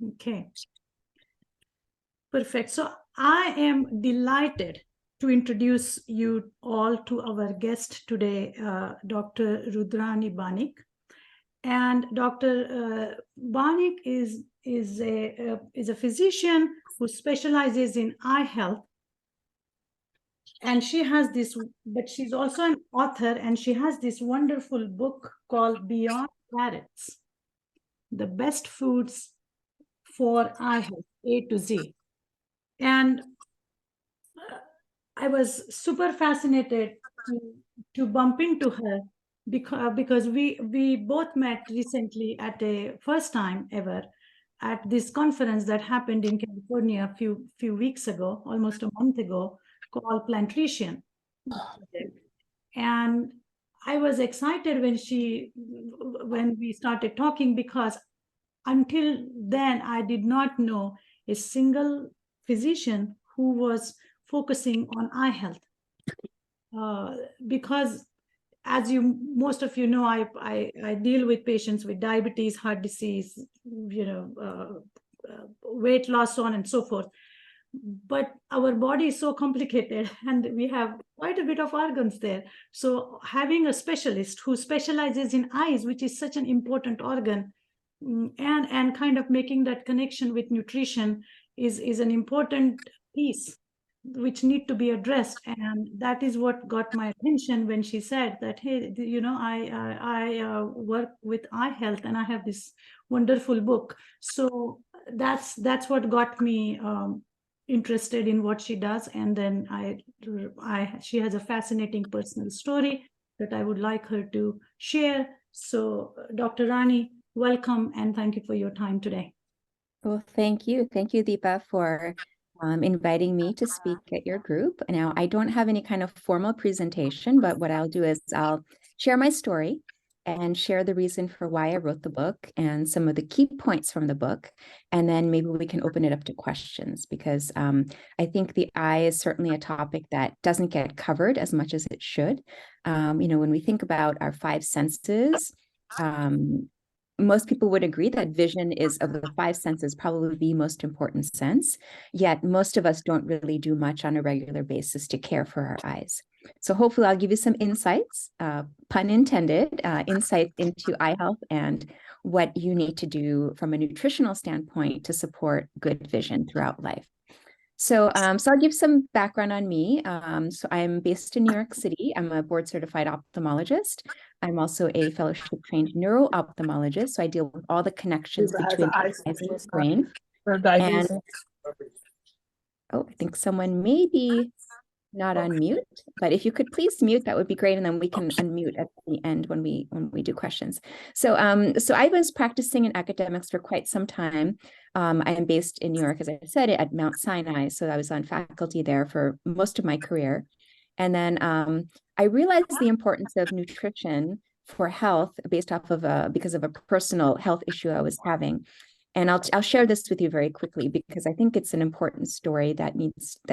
Okay. Perfect. So I am delighted to introduce you all to our guest today, Dr. Rudrani Banik. And Dr. Banik is a physician who specializes in eye health. And she has this, but she's also an author, and she has this wonderful book called Beyond Carrots, The Best Foods for Eye Health, A to Z. And I was super fascinated to bump into her because we both met recently at a first time ever at this conference that happened in California a few weeks ago, almost a month ago, called Plantation. And I was excited when we started talking, because until then I did not know a single physician who was focusing on eye health. Because as most of you know, I deal with patients with diabetes, heart disease, weight loss, so on and so forth. But our body is so complicated, and we have quite a bit of organs there. So having a specialist who specializes in eyes, which is such an important organ, and kind of making that connection with nutrition is an important piece which need to be addressed. And that is what got my attention when she said that, hey, I work with eye health, and I have this wonderful book. So that's what got me interested in what she does. And then she has a fascinating personal story that I would like her to share. So Dr. Rani, welcome, and thank you for your time today. Well, thank you. Thank you, Deepa, for inviting me to speak at your group. Now, I don't have any kind of formal presentation, but what I'll do is I'll share my story and share the reason for why I wrote the book and some of the key points from the book. And then maybe we can open it up to questions, because I think the eye is certainly a topic that doesn't get covered as much as it should. When we think about our five senses, most people would agree that vision is, of the five senses, probably the most important sense, yet most of us don't really do much on a regular basis to care for our eyes. So hopefully I'll give you some insights, pun intended, insight into eye health and what you need to do from a nutritional standpoint to support good vision throughout life. So I'll give some background on me. So I'm based in New York City. I'm a board certified ophthalmologist. I'm also a fellowship trained neuro-ophthalmologist. So I deal with all the connections between the eyes and the brain. And, oh, I think someone may be not on mute, but if you could please mute, that would be great. And then we can unmute at the end when we do questions. So I was practicing in academics for quite some time. I am based in New York, as I said, at Mount Sinai. So I was on faculty there for most of my career. And then I realized the importance of nutrition for health because of a personal health issue I was having. And I'll share this with you very quickly, because I think it's an important story that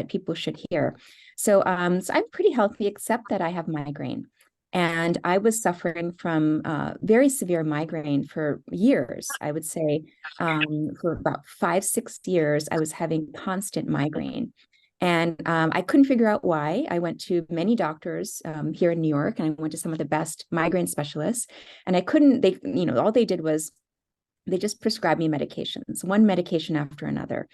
people should hear. So I'm pretty healthy, except that I have migraine. And I was suffering from very severe migraine for years. I would say for about 5-6 years, I was having constant migraine. And I couldn't figure out why. I went to many doctors here in New York, and I went to some of the best migraine specialists. And all they did was they just prescribed me medications, one medication after another,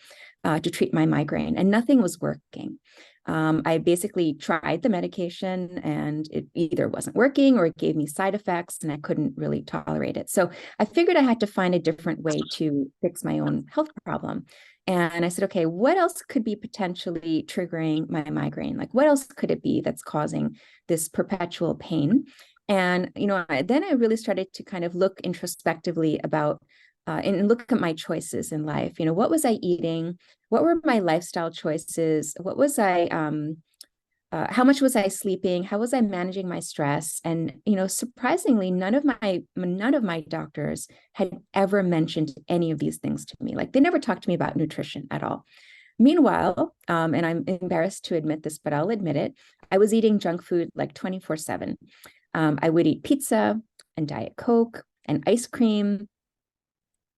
to treat my migraine, and nothing was working. I basically tried the medication, and it either wasn't working or it gave me side effects, and I couldn't really tolerate it. So I figured I had to find a different way to fix my own health problem. And I said, okay, what else could be potentially triggering my migraine? Like, what else could it be that's causing this perpetual pain? And, then I really started to kind of look introspectively about and look at my choices in life. What was I eating? What were my lifestyle choices? What was how much was I sleeping? How was I managing my stress? And, surprisingly, none of my doctors had ever mentioned any of these things to me. Like, they never talked to me about nutrition at all. Meanwhile, and I'm embarrassed to admit this, but I'll admit it, I was eating junk food like 24/7. I would eat pizza and Diet Coke and ice cream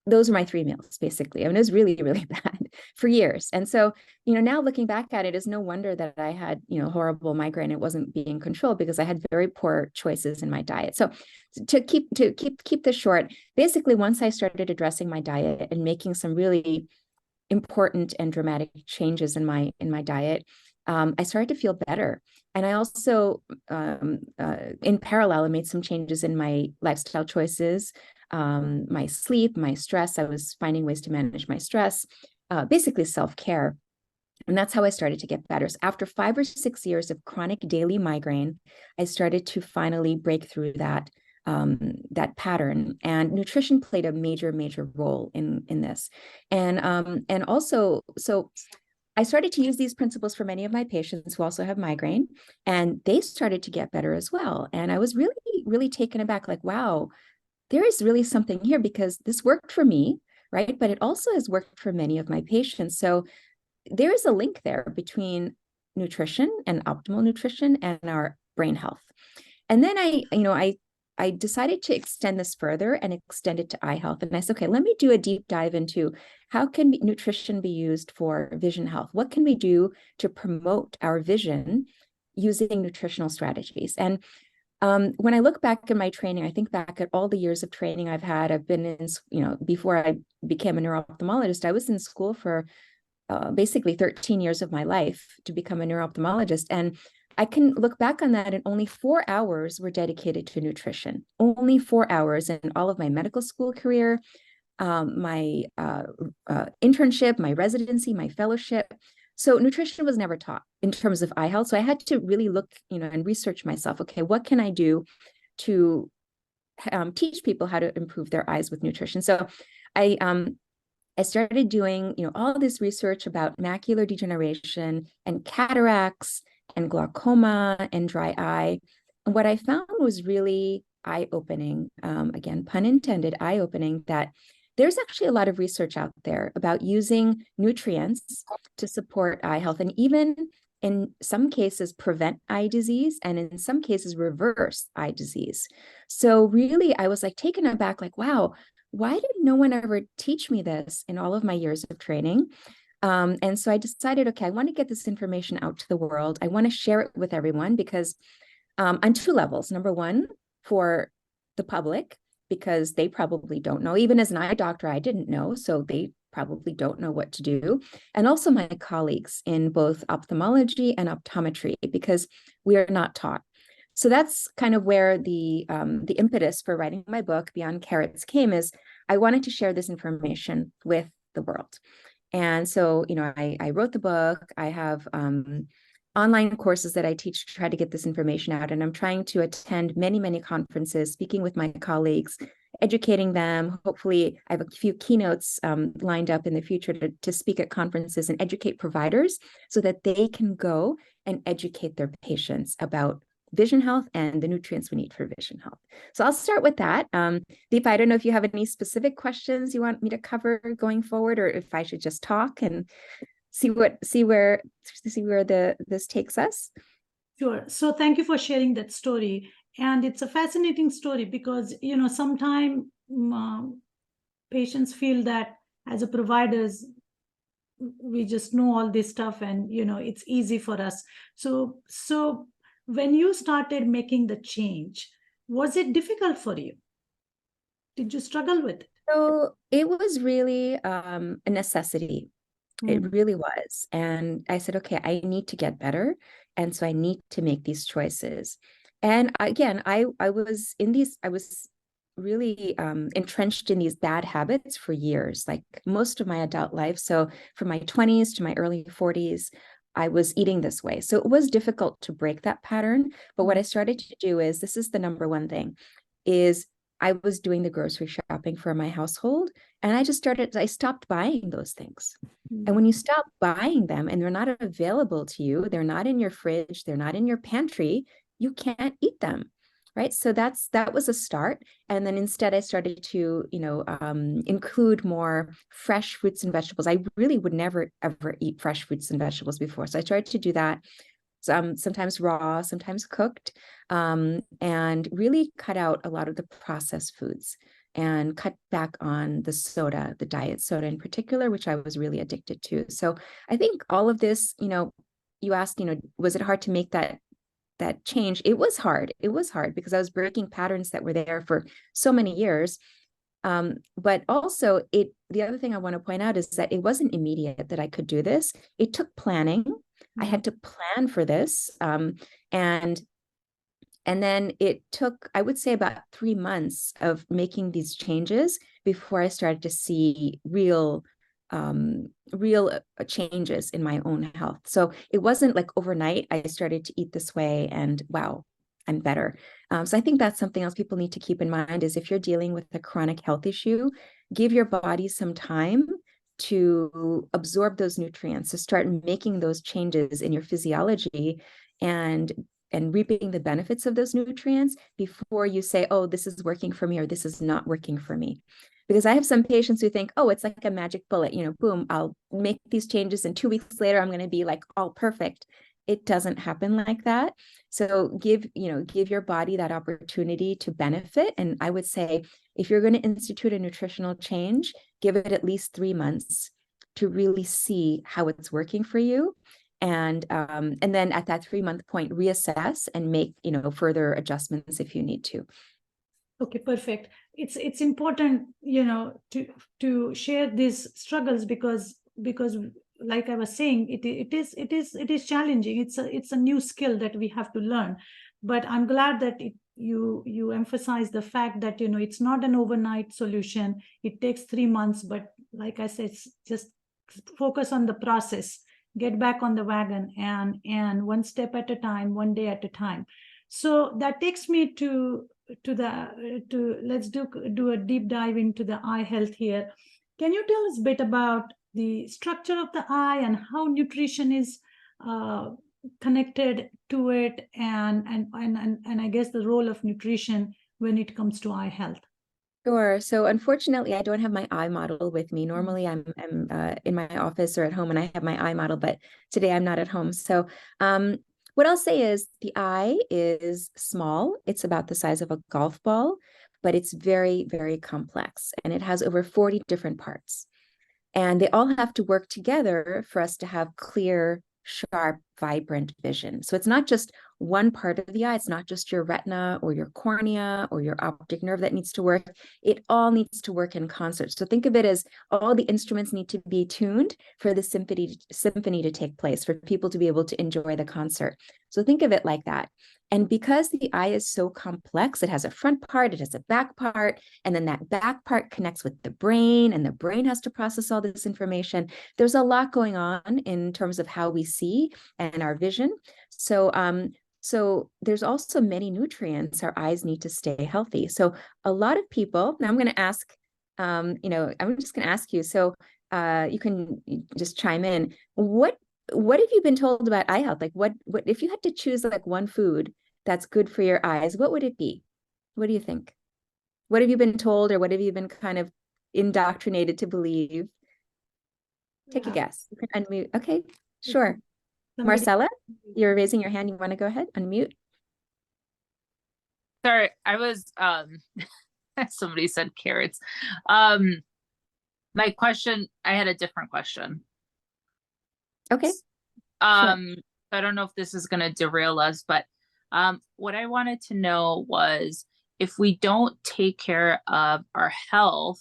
those were my 3 meals, basically. I mean, it was really, really bad for years. And so, now looking back at it, is no wonder that I had, horrible migraine. It wasn't being controlled because I had very poor choices in my diet. So to keep this short, basically, once I started addressing my diet and making some really important and dramatic changes in my diet, I started to feel better. And I also, in parallel, I made some changes in my lifestyle choices, my sleep, my stress. I was finding ways to manage my stress, basically self-care. And that's how I started to get better. So after 5 or 6 years of chronic daily migraine, I started to finally break through that pattern. And nutrition played a major role in this. And also, so I started to use these principles for many of my patients who also have migraine, and they started to get better as well. And I was really taken aback, like, wow, there is really something here, because this worked for me, right? But it also has worked for many of my patients. So there is a link there between nutrition and optimal nutrition and our brain health. And then I decided to extend this further and extend it to eye health. And I said, okay, let me do a deep dive into how can nutrition be used for vision health? What can we do to promote our vision using nutritional strategies? And when I look back in my training, I think back at all the years of training I've had. I've been in, before I became a neuro-ophthalmologist, I was in school for basically 13 years of my life to become a neuro-ophthalmologist. And I can look back on that, and only 4 hours were dedicated to nutrition. Only 4 hours in all of my medical school career, my internship, my residency, my fellowship. So nutrition was never taught in terms of eye health. So I had to really look, and research myself. Okay, what can I do to teach people how to improve their eyes with nutrition? So I started doing, all this research about macular degeneration and cataracts and glaucoma and dry eye. And what I found was really eye-opening, again, pun intended, eye-opening, that there's actually a lot of research out there about using nutrients to support eye health, and even in some cases prevent eye disease, and in some cases reverse eye disease. So really, I was like taken aback, like, wow, why did no one ever teach me this in all of my years of training? And so I decided, okay, I want to get this information out to the world. I want to share it with everyone, because on 2 levels. Number one, for the public, because they probably don't know. Even as an eye doctor, I didn't know, so they probably don't know what to do. And also my colleagues in both ophthalmology and optometry, because we are not taught. So that's kind of where the impetus for writing my book, Beyond Carrots, came, is I wanted to share this information with the world. And so, I wrote the book. I have online courses that I teach to try to get this information out. And I'm trying to attend many conferences, speaking with my colleagues, educating them. Hopefully, I have a few keynotes lined up in the future to speak at conferences and educate providers so that they can go and educate their patients about vision health and the nutrients we need for vision health. So I'll start with that. Deepa, I don't know if you have any specific questions you want me to cover going forward, or if I should just talk and see where this takes us. Sure. So thank you for sharing that story. And it's a fascinating story because, sometimes patients feel that as a providers, we just know all this stuff and, it's easy for us. So when you started making the change, was it difficult for you? Did you struggle with it? So it was really a necessity. It really was. And I said, okay, I need to get better. And so I need to make these choices. And again, I was really entrenched in these bad habits for years, like most of my adult life. So from my 20s to my early 40s, I was eating this way. So it was difficult to break that pattern. But what I started to do is, this is the number one thing, is I was doing the grocery shopping for my household, and I stopped buying those things. And when you stop buying them and they're not available to you, they're not in your fridge, they're not in your pantry, you can't eat them, right? So that was a start. And then instead I started to, include more fresh fruits and vegetables. I really would never, ever eat fresh fruits and vegetables before. So I started to do that. Sometimes raw, sometimes cooked, and really cut out a lot of the processed foods. and cut back on the soda, the diet soda in particular, which I was really addicted to. So I think all of this, you asked, was it hard to make that change? It was hard. It was hard because I was breaking patterns that were there for so many years. But also the other thing I want to point out is that it wasn't immediate that I could do this. It took planning. I had to plan for this. And then it took, I would say, about 3 months of making these changes before I started to see real changes in my own health. So it wasn't like overnight I started to eat this way and wow, I'm better. So I think that's something else people need to keep in mind is if you're dealing with a chronic health issue, give your body some time to absorb those nutrients, to start making those changes in your physiology and reaping the benefits of those nutrients before you say, oh, this is working for me or this is not working for me. Because I have some patients who think, oh, it's like a magic bullet, boom, I'll make these changes and 2 weeks later, I'm going to be like all perfect. It doesn't happen like that. So give your body that opportunity to benefit. And I would say, if you're going to institute a nutritional change, give it at least 3 months to really see how it's working for you. And then at that 3-month point, reassess and make, further adjustments if you need to. Okay, perfect. It's important, to share these struggles because like I was saying, it is challenging. It's a new skill that we have to learn. But I'm glad that you emphasize the fact that it's not an overnight solution. It takes 3 months, but like I said, just focus on the process, get back on the wagon, and one step at a time, one day at a time. So that takes me to let's do a deep dive into the eye health here. Can you tell us a bit about the structure of the eye and how nutrition is connected to it, and I guess the role of nutrition when it comes to eye health? Sure. So unfortunately, I don't have my eye model with me. Normally, I'm in my office or at home and I have my eye model, but today I'm not at home. So what I'll say is the eye is small. It's about the size of a golf ball, but it's very, very complex. And it has over 40 different parts. And they all have to work together for us to have clear, sharp, vibrant vision. So it's not just one part of the eye. It's not just your retina or your cornea or your optic nerve that needs to work. It all needs to work in concert. So think of it as all the instruments need to be tuned for the symphony to take place, for people to be able to enjoy the concert. So think of it like that. And because the eye is so complex, it has a front part, it has a back part, and then that back part connects with the brain, and the brain has to process all this information. There's a lot going on in terms of how we see and our vision. So there's also many nutrients our eyes need to stay healthy. So a lot of people, now I'm going to ask, I'm just going to ask you, so you can just chime in. What have you been told about eye health? Like what if you had to choose like one food that's good for your eyes, what would it be? What do you think? What have you been told, or what have you been kind of indoctrinated to believe? Take a guess. You can unmute. Okay, sure. Marcella, you're raising your hand. You want to go ahead? Unmute. Sorry, I was somebody said carrots. My question, I had a different question. Okay. Sure. I don't know if this is going to derail us, but what I wanted to know was if we don't take care of our health,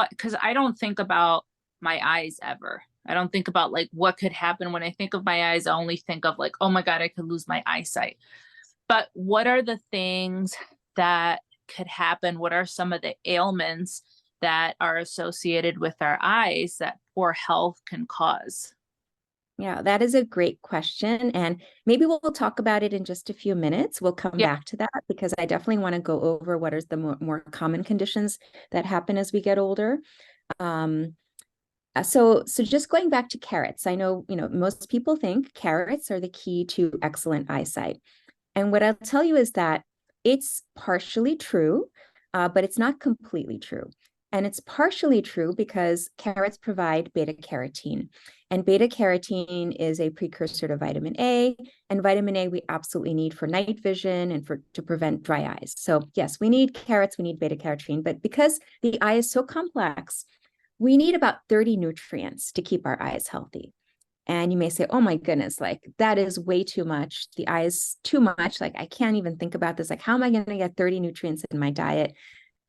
because I don't think about my eyes ever. I don't think about like what could happen. When I think of my eyes, I only think of like, oh my God, I could lose my eyesight. But what are the things that could happen? What are some of the ailments that are associated with our eyes that poor health can cause? Yeah, that is a great question. And maybe we'll talk about it in just a few minutes. We'll come back to that because I definitely want to go over what are the more common conditions that happen as we get older. So just going back to carrots, I know, most people think carrots are the key to excellent eyesight. And what I'll tell you is that it's partially true, but it's not completely true. And it's partially true because carrots provide beta carotene. And beta carotene is a precursor to vitamin A. And vitamin A we absolutely need for night vision and to prevent dry eyes. So yes, we need carrots, we need beta carotene. But because the eye is so complex, we need about 30 nutrients to keep our eyes healthy. And you may say, oh my goodness, like that is way too much. The eye is too much. Like I can't even think about this. Like, how am I going to get 30 nutrients in my diet?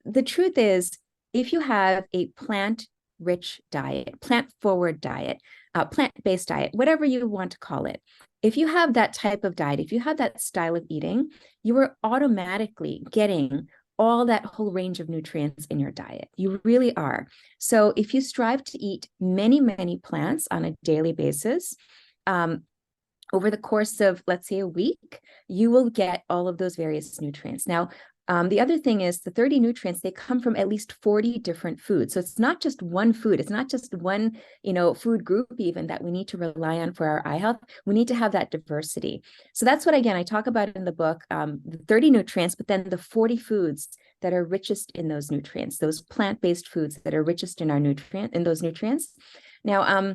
The truth is, if you have a plant-rich diet, plant-forward diet, plant-based diet, whatever you want to call it, if you have that type of diet, if you have that style of eating, you are automatically getting all that whole range of nutrients in your diet. You really are. So if you strive to eat many, many plants on a daily basis, over the course of, let's say, a week, you will get all of those various nutrients. Now, the other thing is the 30 nutrients, they come from at least 40 different foods. So it's not just one food. It's not just one, food group even that we need to rely on for our eye health. We need to have that diversity. So that's what, again, I talk about in the book, the 30 nutrients, but then the 40 foods that are richest in those nutrients, those plant-based foods that are richest in those nutrients. Now,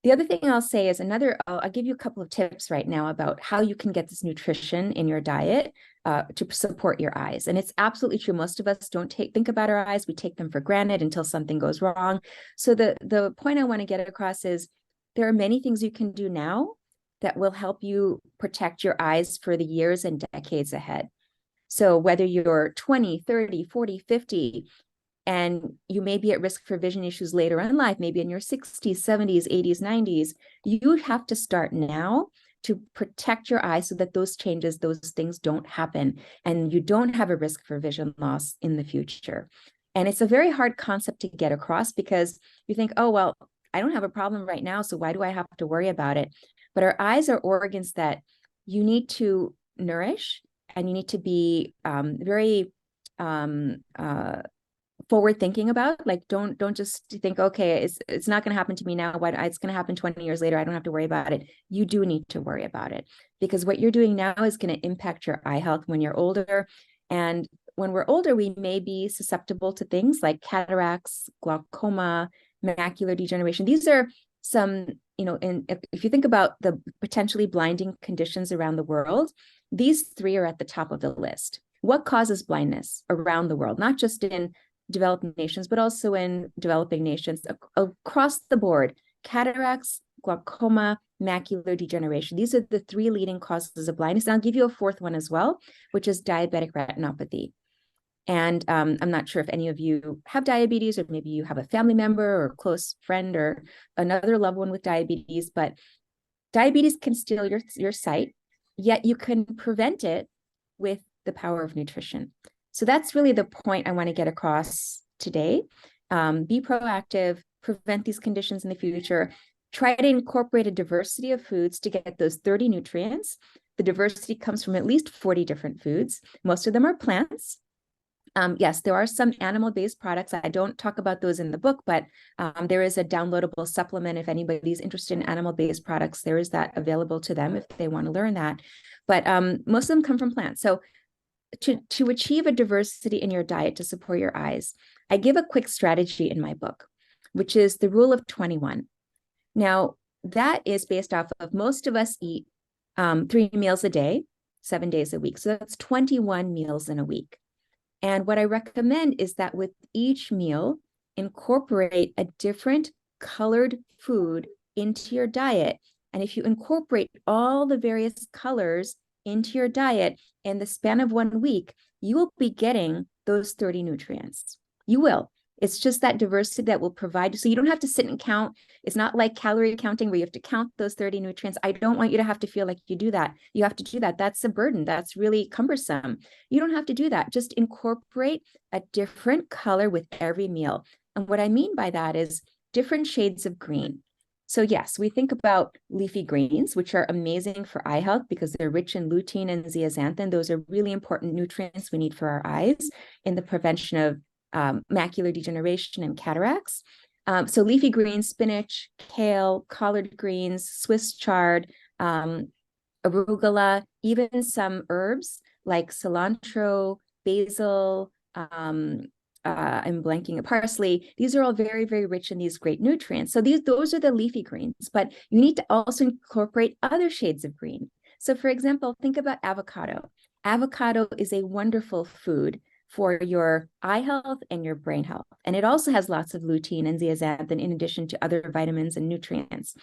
the other thing I'll say is I'll give you a couple of tips right now about how you can get this nutrition in your diet to support your eyes. And it's absolutely true. Most of us don't think about our eyes. We take them for granted until something goes wrong. So the point I want to get across is there are many things you can do now that will help you protect your eyes for the years and decades ahead. So whether you're 20, 30, 40, 50, and you may be at risk for vision issues later in life, maybe in your 60s, 70s, 80s, 90s, you have to start now to protect your eyes so that those things don't happen, and you don't have a risk for vision loss in the future. And it's a very hard concept to get across because you think, oh, well, I don't have a problem right now, so why do I have to worry about it? But our eyes are organs that you need to nourish, and you need to be very forward thinking about. Like, don't just think, okay, it's not going to happen to me now. It's going to happen 20 years later. I don't have to worry about it. You do need to worry about it, because what you're doing now is going to impact your eye health when you're older. And when we're older, we may be susceptible to things like cataracts, glaucoma, macular degeneration. These are some, if you think about the potentially blinding conditions around the world, these three are at the top of the list. What causes blindness around the world, not just in developed nations, but also in developing nations across the board? Cataracts, glaucoma, macular degeneration. These are the three leading causes of blindness. And I'll give you a fourth one as well, which is diabetic retinopathy. And I'm not sure if any of you have diabetes, or maybe you have a family member or a close friend or another loved one with diabetes, but diabetes can steal your sight, yet you can prevent it with the power of nutrition. So that's really the point I want to get across today. Be proactive, prevent these conditions in the future. Try to incorporate a diversity of foods to get those 30 nutrients. The diversity comes from at least 40 different foods. Most of them are plants. Yes, there are some animal-based products. I don't talk about those in the book, but there is a downloadable supplement. If anybody's interested in animal-based products, there is that available to them if they want to learn that. But most of them come from plants. So to achieve a diversity in your diet to support your eyes, I give a quick strategy in my book, which is the rule of 21. Now, that is based off of most of us eat 3 meals a day, 7 days a week. So that's 21 meals in a week. And what I recommend is that with each meal, incorporate a different colored food into your diet. And if you incorporate all the various colors into your diet in the span of 1 week, you will be getting those 30 nutrients. You will. It's just that diversity that will provide you. So you don't have to sit and count. It's not like calorie counting where you have to count those 30 nutrients. I don't want you to have to feel like you do that. You have to do that. That's a burden. That's really cumbersome. You don't have to do that. Just incorporate a different color with every meal. And what I mean by that is different shades of green. So yes, we think about leafy greens, which are amazing for eye health because they're rich in lutein and zeaxanthin. Those are really important nutrients we need for our eyes in the prevention of macular degeneration and cataracts. So leafy greens, spinach, kale, collard greens, Swiss chard, arugula, even some herbs like cilantro, basil, I'm blanking, parsley. These are all very, very rich in these great nutrients. So those are the leafy greens, but you need to also incorporate other shades of green. So for example, think about avocado. Avocado is a wonderful food for your eye health and your brain health. And it also has lots of lutein and zeaxanthin in addition to other vitamins and nutrients.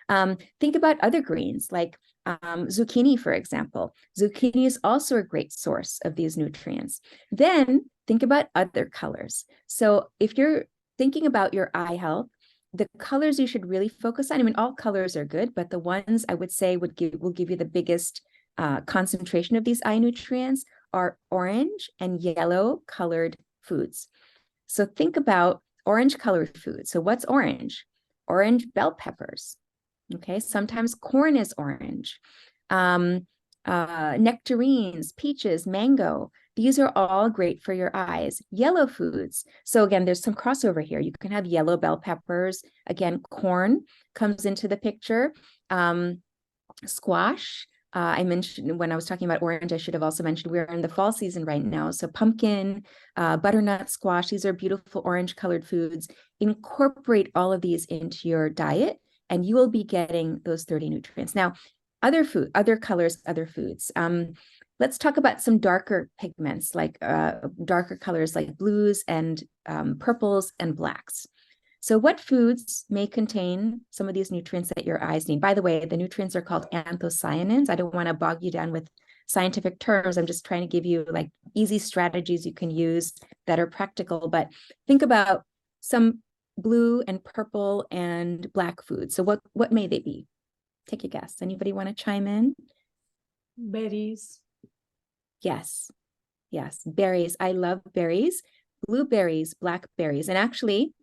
Think about other greens like zucchini, for example. Zucchini is also a great source of these nutrients. Then think about other colors. So if you're thinking about your eye health, the colors you should really focus on, I mean, all colors are good, but the ones I would say will give you the biggest concentration of these eye nutrients are orange and yellow colored foods. So think about orange colored foods. So what's orange? Orange bell peppers. Okay, sometimes corn is orange. Nectarines, peaches, mango. These are all great for your eyes. Yellow foods. So again, there's some crossover here. You can have yellow bell peppers. Again, corn comes into the picture. Squash. I mentioned when I was talking about orange, I should have also mentioned we're in the fall season right now. So pumpkin, butternut squash, these are beautiful orange colored foods. Incorporate all of these into your diet and you will be getting those 30 nutrients. Now, other colors, other foods. Let's talk about some darker pigments, like darker colors like blues and purples and blacks. So what foods may contain some of these nutrients that your eyes need? By the way, the nutrients are called anthocyanins. I don't want to bog you down with scientific terms. I'm just trying to give you like easy strategies you can use that are practical. But think about some blue and purple and black foods. So what may they be? Take a guess. Anybody want to chime in? Berries. Yes. Berries. I love berries. Blueberries, blackberries. And actually,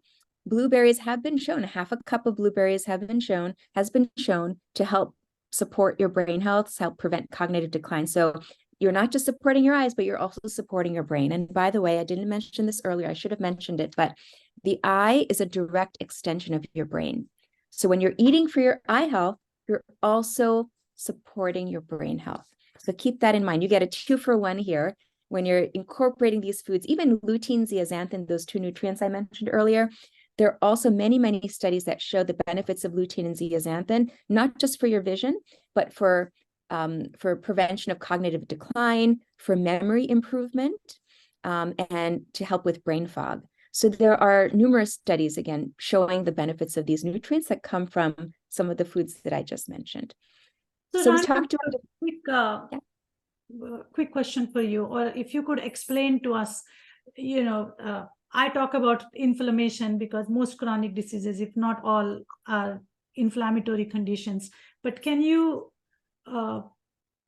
blueberries have been shown, half a cup of blueberries has been shown to help support your brain health, help prevent cognitive decline. So you're not just supporting your eyes, but you're also supporting your brain. And by the way, I didn't mention this earlier. I should have mentioned it, but the eye is a direct extension of your brain. So when you're eating for your eye health, you're also supporting your brain health. So keep that in mind. You get a 2-for-1 here when you're incorporating these foods, even lutein, zeaxanthin, those 2 nutrients I mentioned earlier. There are also many, many studies that show the benefits of lutein and zeaxanthin, not just for your vision, but for prevention of cognitive decline, for memory improvement, and to help with brain fog. So there are numerous studies, again, showing the benefits of these nutrients that come from some of the foods that I just mentioned. So we Rani, talked about quick question for you, or if you could explain to us, I talk about inflammation because most chronic diseases, if not all, are inflammatory conditions. But can you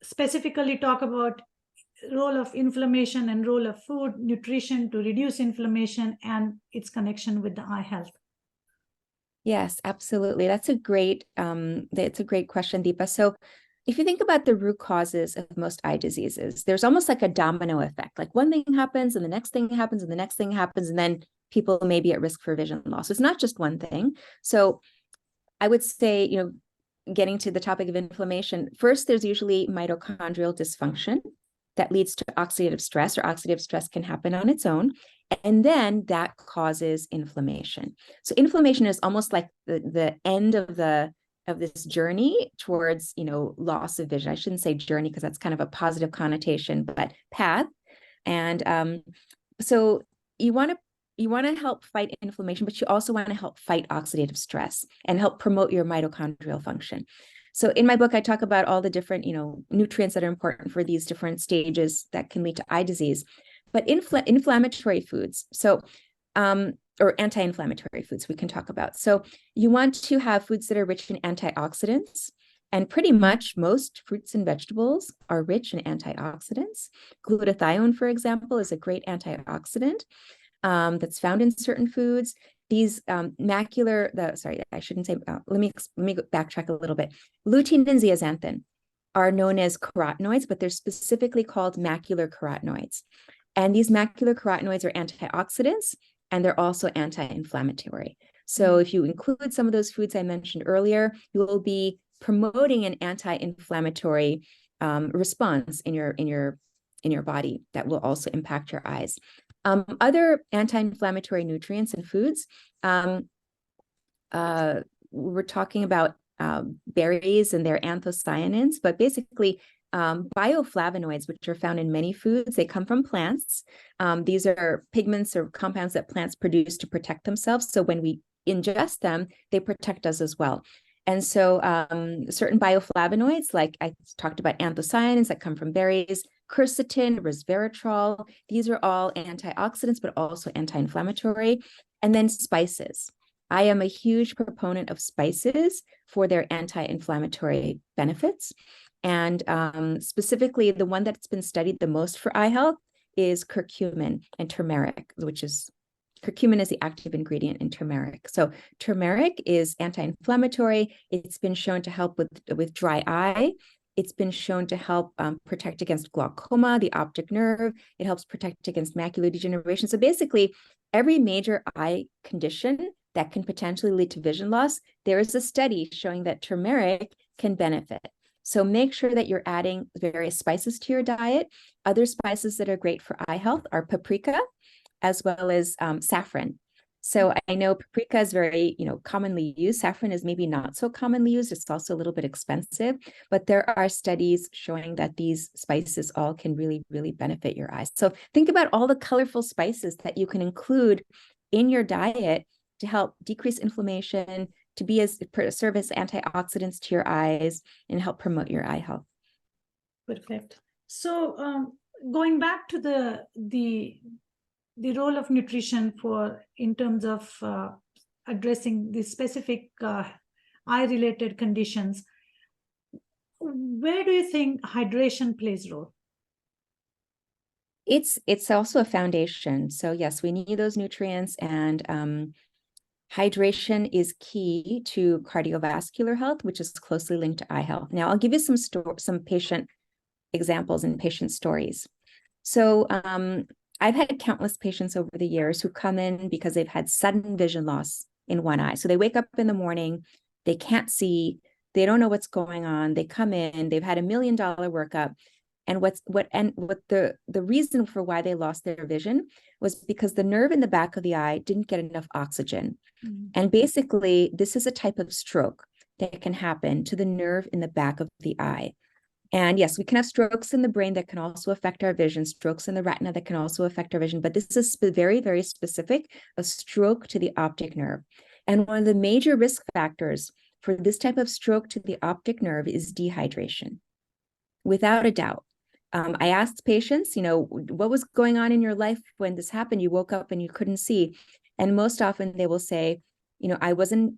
specifically talk about role of inflammation and role of food, nutrition to reduce inflammation and its connection with the eye health? Yes, absolutely. That's a great question, Deepa. So if you think about the root causes of most eye diseases, there's almost like a domino effect. Like one thing happens and the next thing happens and the next thing happens, and then people may be at risk for vision loss. It's not just one thing. So I would say, getting to the topic of inflammation, first, there's usually mitochondrial dysfunction that leads to oxidative stress, or oxidative stress can happen on its own. And then that causes inflammation. So inflammation is almost like the end of this journey towards, loss of vision. I shouldn't say journey because that's kind of a positive connotation, but path. And so you want to help fight inflammation, but you also want to help fight oxidative stress and help promote your mitochondrial function. So in my book, I talk about all the different, nutrients that are important for these different stages that can lead to eye disease. But inflammatory foods, or anti-inflammatory foods we can talk about. So you want to have foods that are rich in antioxidants, and pretty much most fruits and vegetables are rich in antioxidants. Glutathione, for example, is a great antioxidant that's found in certain foods. These let me backtrack a little bit. Lutein and zeaxanthin are known as carotenoids, but they're specifically called macular carotenoids. And these macular carotenoids are antioxidants, and they're also anti-inflammatory. So if you include some of those foods I mentioned earlier, you will be promoting an anti-inflammatory response in your body that will also impact your eyes. Other anti-inflammatory nutrients and foods, we're talking about berries and their anthocyanins, but basically bioflavonoids, which are found in many foods, they come from plants. These are pigments or compounds that plants produce to protect themselves. So when we ingest them, they protect us as well. And so certain bioflavonoids, like I talked about anthocyanins that come from berries, quercetin, resveratrol, these are all antioxidants, but also anti-inflammatory. And then spices. I am a huge proponent of spices for their anti-inflammatory benefits. And specifically, the one that's been studied the most for eye health is curcumin and turmeric, curcumin is the active ingredient in turmeric. So turmeric is anti-inflammatory. It's been shown to help with dry eye. It's been shown to help protect against glaucoma, the optic nerve. It helps protect against macular degeneration. So basically, every major eye condition that can potentially lead to vision loss, there is a study showing that turmeric can benefit. So make sure that you're adding various spices to your diet. Other spices that are great for eye health are paprika, as well as saffron. So I know paprika is very, commonly used. Saffron is maybe not so commonly used. It's also a little bit expensive, but there are studies showing that these spices all can really, really benefit your eyes. So think about all the colorful spices that you can include in your diet to help decrease inflammation, to serve as antioxidants to your eyes and help promote your eye health. Perfect. So going back to the role of nutrition in terms of addressing the specific eye-related conditions, where do you think hydration plays a role? It's also a foundation. So yes, we need those nutrients, and hydration is key to cardiovascular health, which is closely linked to eye health. Now, I'll give you some patient examples and patient stories. So I've had countless patients over the years who come in because they've had sudden vision loss in one eye. So they wake up in the morning, they can't see, they don't know what's going on. They come in, they've had $1 million workup. And the reason for why they lost their vision was because the nerve in the back of the eye didn't get enough oxygen. Mm-hmm. And basically, this is a type of stroke that can happen to the nerve in the back of the eye. And yes, we can have strokes in the brain that can also affect our vision, strokes in the retina that can also affect our vision, but this is very, very specific, a stroke to the optic nerve. And one of the major risk factors for this type of stroke to the optic nerve is dehydration, without a doubt. I asked patients, what was going on in your life when this happened? You woke up and you couldn't see. And most often they will say, I wasn't,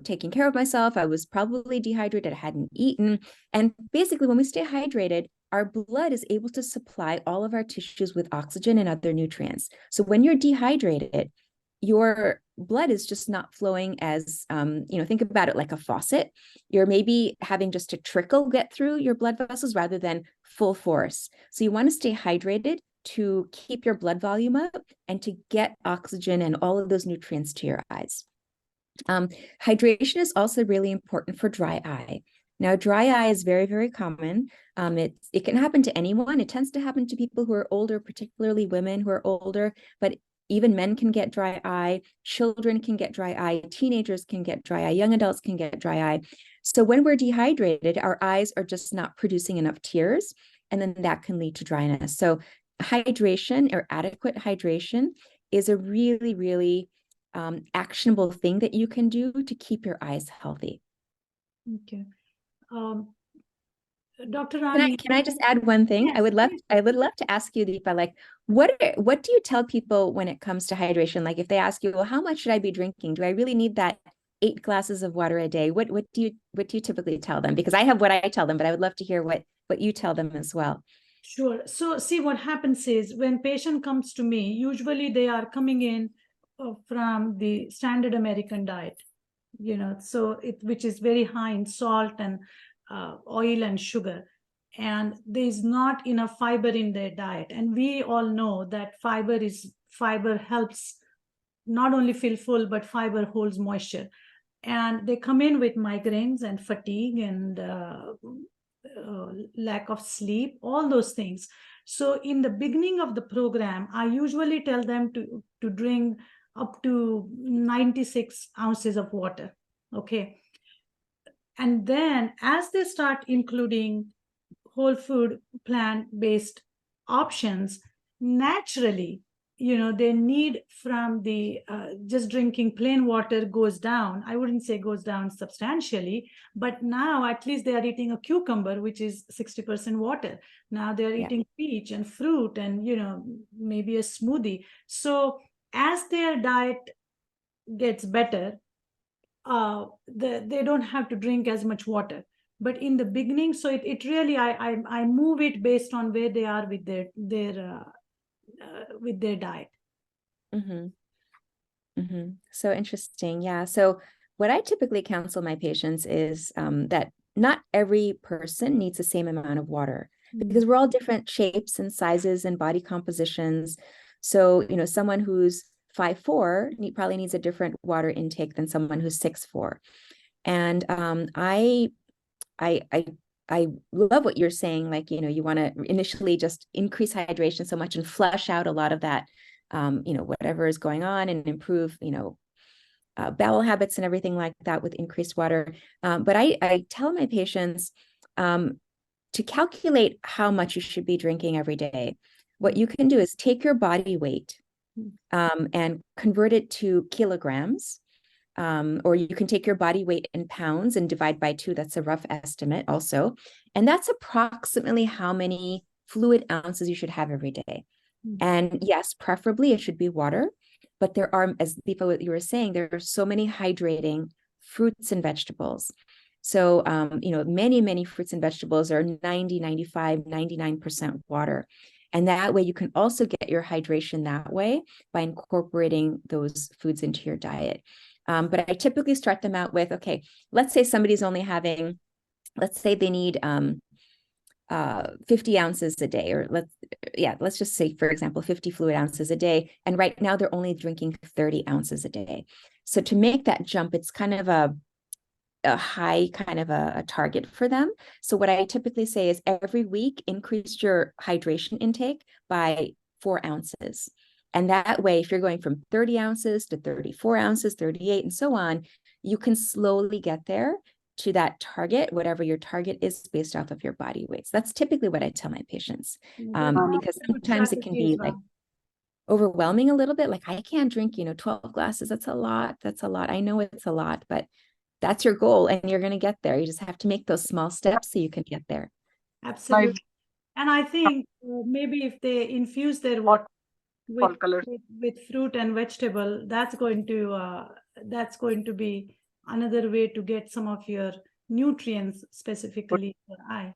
taking care of myself. I was probably dehydrated. I hadn't eaten. And basically, when we stay hydrated, our blood is able to supply all of our tissues with oxygen and other nutrients. So when you're dehydrated, your blood is just not flowing as, think about it like a faucet. You're maybe having just a trickle get through your blood vessels rather than full force. So you want to stay hydrated to keep your blood volume up and to get oxygen and all of those nutrients to your eyes. Hydration is also really important for dry eye. Now, dry eye is very, very common. It can happen to anyone. It tends to happen to people who are older, particularly women who are older, but even men can get dry eye, children can get dry eye, teenagers can get dry eye, young adults can get dry eye. So when we're dehydrated, our eyes are just not producing enough tears, and then that can lead to dryness. So hydration, or adequate hydration, is a really, really actionable thing that you can do to keep your eyes healthy. Okay. Dr. Rani, can I just add one thing? Yes, I would love to ask you, Deepa, like, what do you tell people when it comes to hydration? Like, if they ask you, well, how much should I be drinking? Do I really need that 8 glasses of water a day? What do you typically tell them? Because I have what I tell them, but I would love to hear what you tell them as well. Sure. So see, what happens is when patient comes to me, usually they are coming in from the standard American diet, which is very high in salt and oil and sugar, and there's not enough fiber in their diet. And we all know that fiber helps not only feel full, but fiber holds moisture. And they come in with migraines and fatigue and lack of sleep, all those things. So in the beginning of the program, I usually tell them to drink up to 96 ounces of water. Okay. And then as they start including whole food, plant-based options, naturally, their need from the just drinking plain water goes down. I wouldn't say goes down substantially, but now at least they are eating a cucumber, which is 60% water. Now they're eating peach and fruit and, maybe a smoothie. So as their diet gets better, they don't have to drink as much water. But in the beginning, so it really, I move it based on where they are with their diet. So interesting. Yeah. So what I typically counsel my patients is that not every person needs the same amount of water, because we're all different shapes and sizes and body compositions. So, someone who's 5'4" probably needs a different water intake than someone who's 6'4". And I love what you're saying. Like, you want to initially just increase hydration so much and flush out a lot of that, whatever is going on, and improve, bowel habits and everything like that with increased water. But I tell my patients to calculate how much you should be drinking every day. What you can do is take your body weight and convert it to kilograms. Or you can take your body weight in pounds and divide by 2. That's a rough estimate also. And that's approximately how many fluid ounces you should have every day. And yes, preferably it should be water, but there are, as Deepa, what you were saying, there are so many hydrating fruits and vegetables. So, many, many fruits and vegetables are 90, 95, 99% water. And that way you can also get your hydration that way by incorporating those foods into your diet. But I typically start them out with, okay, let's say somebody's only having, let's say they need 50 ounces a day, or let's just say, for example, 50 fluid ounces a day. And right now they're only drinking 30 ounces a day. So to make that jump, it's kind of a high kind of a target for them. So what I typically say is every week, increase your hydration intake by 4 ounces. And that way, if you're going from 30 ounces to 34 ounces, 38, and so on, you can slowly get there to that target, whatever your target is based off of your body weight. So that's typically what I tell my patients, because sometimes it can be like overwhelming a little bit. Like, I can't drink, 12 glasses. That's a lot. That's a lot. I know it's a lot, but that's your goal and you're going to get there. You just have to make those small steps so you can get there. Absolutely. And I think maybe if they infuse their water with fruit and vegetable, that's going to be another way to get some of your nutrients specifically for eye.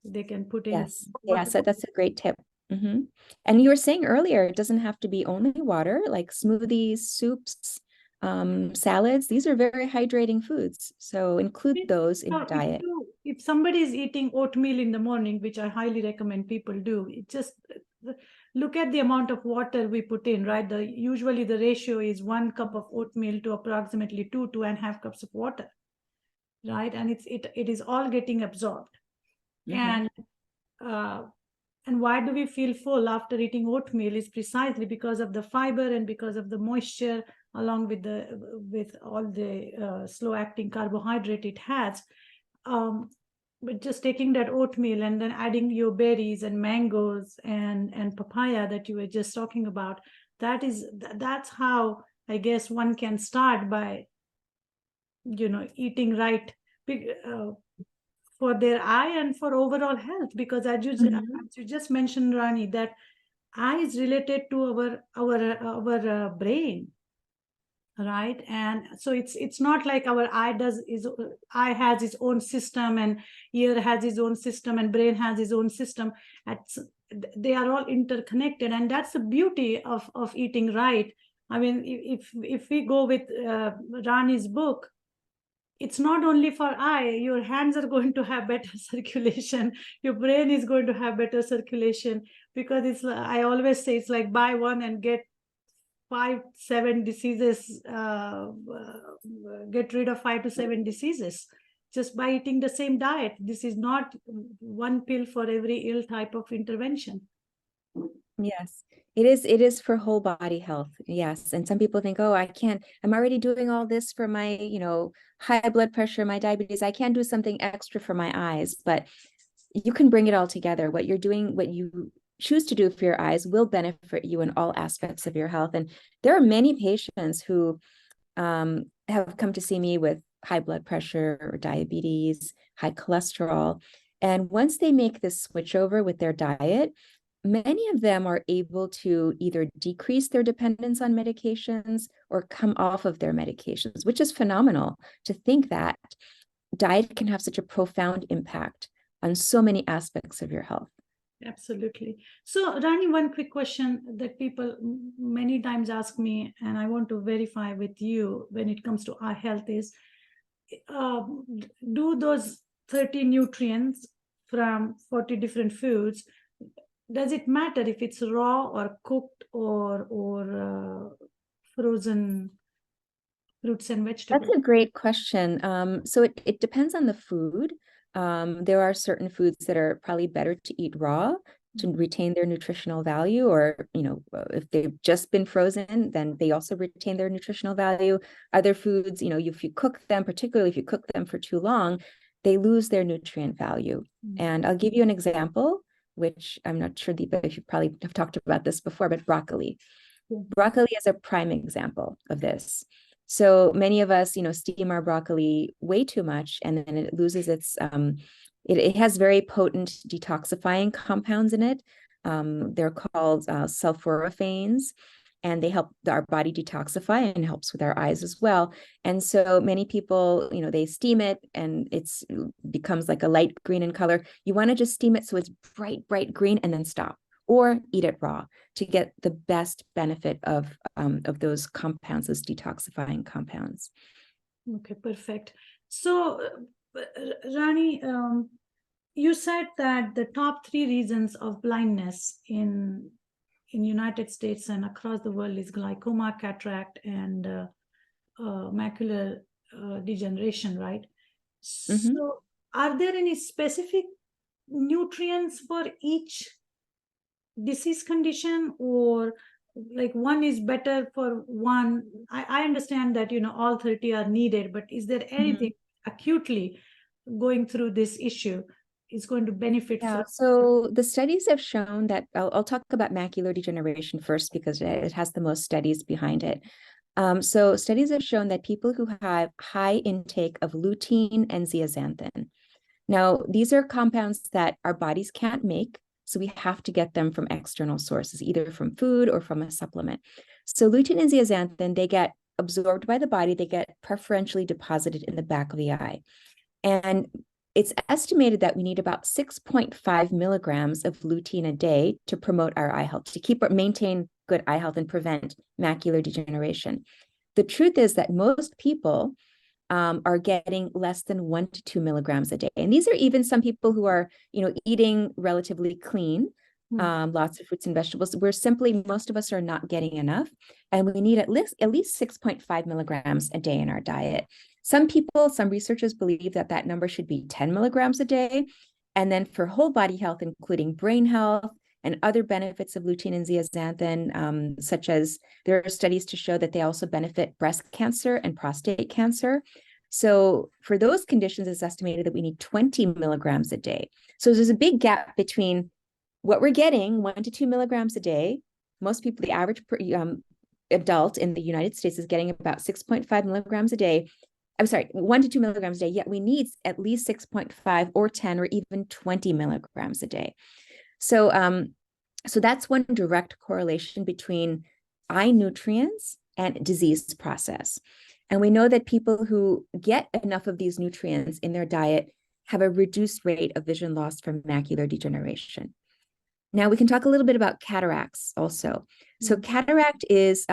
They can put in. Yes, that's a great tip. And you were saying earlier, it doesn't have to be only water, like smoothies, soups, salads. These are very hydrating foods, so include those in your diet. If somebody is eating oatmeal in the morning, which I highly recommend people do, it just look at the amount of water we put in, right? Usually the ratio is 1 cup of oatmeal to approximately 2.5 cups of water, right? And it is all getting absorbed. And why do we feel full after eating oatmeal is precisely because of the fiber and because of the moisture, along with all the slow acting carbohydrate it has. But just taking that oatmeal and then adding your berries and mangoes and papaya that you were just talking about, that's how I guess one can start by eating right for their eye and for overall health, because as you just mentioned, Rani, that eye is related to our brain, right? And so it's not like our eye has its own system and ear has its own system and brain has its own system. They are all interconnected, and that's the beauty of eating right. I mean, if we go with Rani's book, it's not only for eye. Your hands are going to have better circulation. Your brain is going to have better circulation, because I always say it's like buy one and get 5-7 diseases, get rid of 5 to 7 diseases. just by eating the same diet. This is not one pill for every ill type of intervention. Yes, it is for whole body health. Yes. And some people think, oh, I'm already doing all this for my, high blood pressure, my diabetes. I can't do something extra for my eyes, but you can bring it all together. What you're doing, what you choose to do for your eyes will benefit you in all aspects of your health. And there are many patients who have come to see me with high blood pressure or diabetes, high cholesterol. And once they make this switch over with their diet, many of them are able to either decrease their dependence on medications or come off of their medications, which is phenomenal to think that diet can have such a profound impact on so many aspects of your health. Absolutely. So, Rani, one quick question that people many times ask me, and I want to verify with you when it comes to eye health is, do those 30 nutrients from 40 different foods, does it matter if it's raw or cooked or frozen fruits and vegetables? That's a great question. So it depends on the food. There are certain foods that are probably better to eat raw to retain their nutritional value, or, if they've just been frozen, then they also retain their nutritional value. Other foods, if you cook them, particularly if you cook them for too long, they lose their nutrient value. And I'll give you an example, which I'm not sure, Deepa, if you probably have talked about this before, but broccoli. Broccoli is a prime example of this. So many of us, steam our broccoli way too much, and then it loses its, it has very potent detoxifying compounds in it. They're called sulforaphanes, and they help our body detoxify and helps with our eyes as well. And so many people, they steam it and it becomes like a light green in color. You want to just steam it so it's bright green and then stop, or eat it raw to get the best benefit of those compounds, those detoxifying compounds. Okay, perfect. So, Rani, you said that the top 3 reasons of blindness in United States and across the world is glaucoma, cataract, and macular degeneration, right? So, are there any specific nutrients for each disease condition, or like one is better for one? I understand that all 30 are needed, but is there anything acutely going through this issue is going to benefit from? So the studies have shown that, I'll talk about macular degeneration first because it has the most studies behind it. So studies have shown that people who have high intake of lutein and zeaxanthin. Now, these are compounds that our bodies can't make, so we have to get them from external sources, either from food or from a supplement. So lutein and zeaxanthin, they get absorbed by the body, they get preferentially deposited in the back of the eye. And it's estimated that we need about 6.5 milligrams of lutein a day to promote our eye health, to maintain good eye health and prevent macular degeneration. The truth is that most people are getting less than 1 to 2 milligrams a day. And these are even some people who are, eating relatively clean, lots of fruits and vegetables. Most of us are not getting enough. And we need at least 6.5 milligrams a day in our diet. Some researchers believe that number should be 10 milligrams a day. And then for whole body health, including brain health and other benefits of lutein and zeaxanthin, such as there are studies to show that they also benefit breast cancer and prostate cancer. So for those conditions, it's estimated that we need 20 milligrams a day. So there's a big gap between what we're getting, 1 to 2 milligrams a day. Most people, the average adult in the United States is getting about 6.5 milligrams a day. 1 to 2 milligrams a day, yet we need at least 6.5 or 10 or even 20 milligrams a day. So, so that's one direct correlation between eye nutrients and disease process. And we know that people who get enough of these nutrients in their diet have a reduced rate of vision loss from macular degeneration. Now we can talk a little bit about cataracts also. So cataract is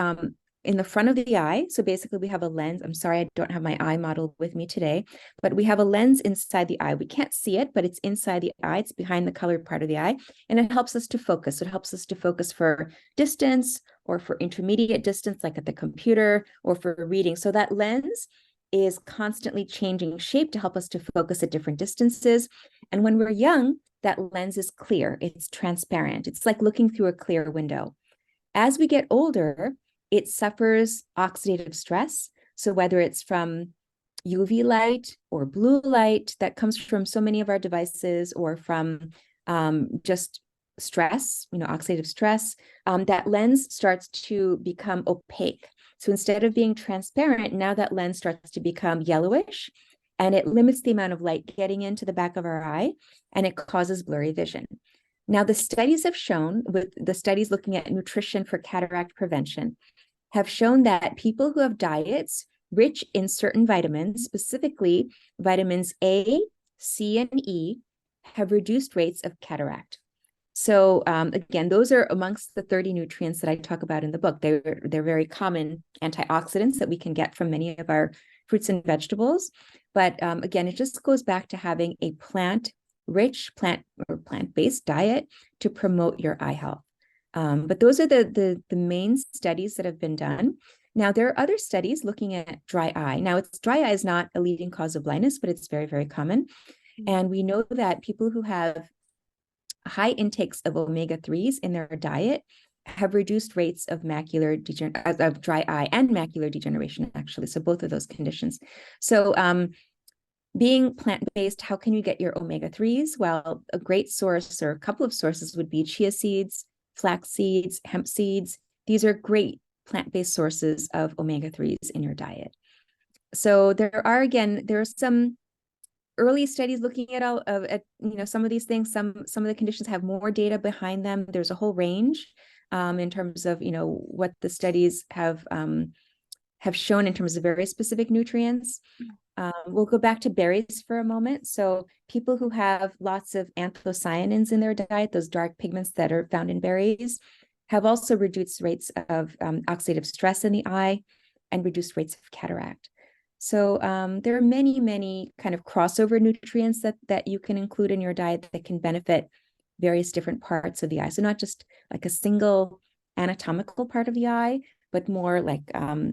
in the front of the eye. So basically we have a lens. I'm sorry, I don't have my eye model with me today, but we have a lens inside the eye. We can't see it, but it's inside the eye. It's behind the colored part of the eye, and it helps us to focus. It helps us to focus for distance or for intermediate distance, like at the computer, or for reading. So that lens is constantly changing shape to help us to focus at different distances. And when we're young, that lens is clear, it's transparent. It's like looking through a clear window. As we get older, it suffers oxidative stress. So whether it's from UV light or blue light that comes from so many of our devices, or from just stress, oxidative stress, that lens starts to become opaque. So instead of being transparent, now that lens starts to become yellowish, and it limits the amount of light getting into the back of our eye, and it causes blurry vision. Now, the studies have shown, with the studies looking at nutrition for cataract prevention, have shown that people who have diets rich in certain vitamins, specifically vitamins A, C, and E, have reduced rates of cataract. So again, those are amongst the 30 nutrients that I talk about in the book. They're very common antioxidants that we can get from many of our fruits and vegetables. But again, it just goes back to having a plant-rich, plant-based diet to promote your eye health. But those are the main studies that have been done. Now, there are other studies looking at dry eye. Now, dry eye is not a leading cause of blindness, but it's very, very common. And we know that people who have high intakes of omega-3s in their diet have reduced rates of of dry eye and macular degeneration, actually. So both of those conditions. So being plant-based, how can you get your omega-3s? Well, a great source, or a couple of sources, would be chia seeds, flax seeds, hemp seeds. These are great plant-based sources of omega-3s in your diet. So there are some early studies looking at some of these things. Some of the conditions have more data behind them. There's a whole range in terms of what the studies have shown in terms of very specific nutrients. We'll go back to berries for a moment. So people who have lots of anthocyanins in their diet, those dark pigments that are found in berries, have also reduced rates of oxidative stress in the eye and reduced rates of cataract. So there are many, many kind of crossover nutrients that you can include in your diet that can benefit various different parts of the eye. So not just like a single anatomical part of the eye, but more like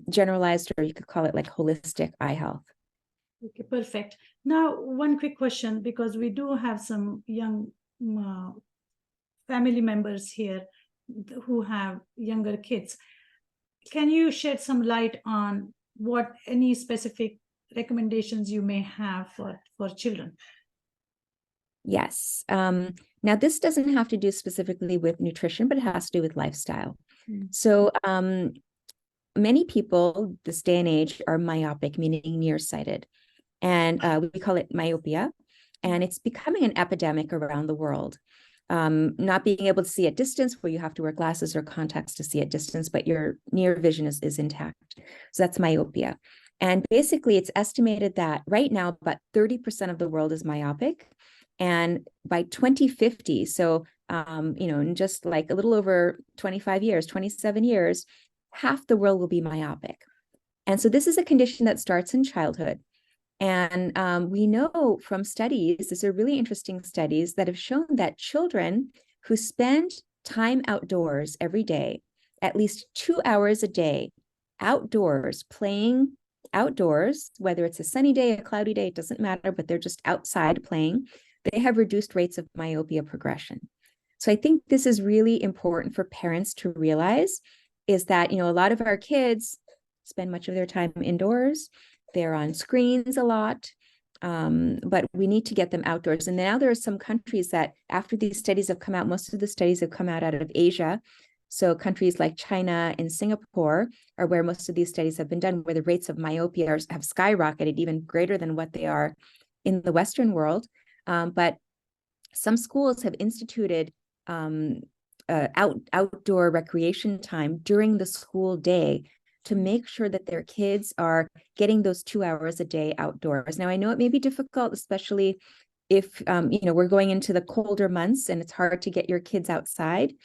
generalized, or you could call it like holistic eye health. Okay, perfect. Now, one quick question, because we do have some young family members here who have younger kids. Can you shed some light on what any specific recommendations you may have for children? Yes. Now, this doesn't have to do specifically with nutrition, but it has to do with lifestyle. So many people this day and age are myopic, meaning nearsighted. And we call it myopia. And it's becoming an epidemic around the world. Not being able to see at distance, where you have to wear glasses or contacts to see at distance, but your near vision is intact. So that's myopia. And basically, it's estimated that right now, about 30% of the world is myopic. And by 2050, so, in just like a little over 25 years, 27 years, half the world will be myopic. And so this is a condition that starts in childhood. And we know from studies, these are really interesting studies that have shown that children who spend time outdoors every day, at least 2 hours a day, outdoors, playing outdoors, whether it's a sunny day, a cloudy day, it doesn't matter, but they're just outside playing, they have reduced rates of myopia progression. So I think this is really important for parents to realize, is that, a lot of our kids spend much of their time indoors. They're on screens a lot, but we need to get them outdoors. And now there are some countries that, after these studies have come out, most of the studies have come out of Asia. So countries like China and Singapore are where most of these studies have been done, where the rates of myopia have skyrocketed, even greater than what they are in the Western world. But some schools have instituted outdoor recreation time during the school day to make sure that their kids are getting those 2 hours a day outdoors. Now, I know it may be difficult, especially if, we're going into the colder months and it's hard to get your kids outside,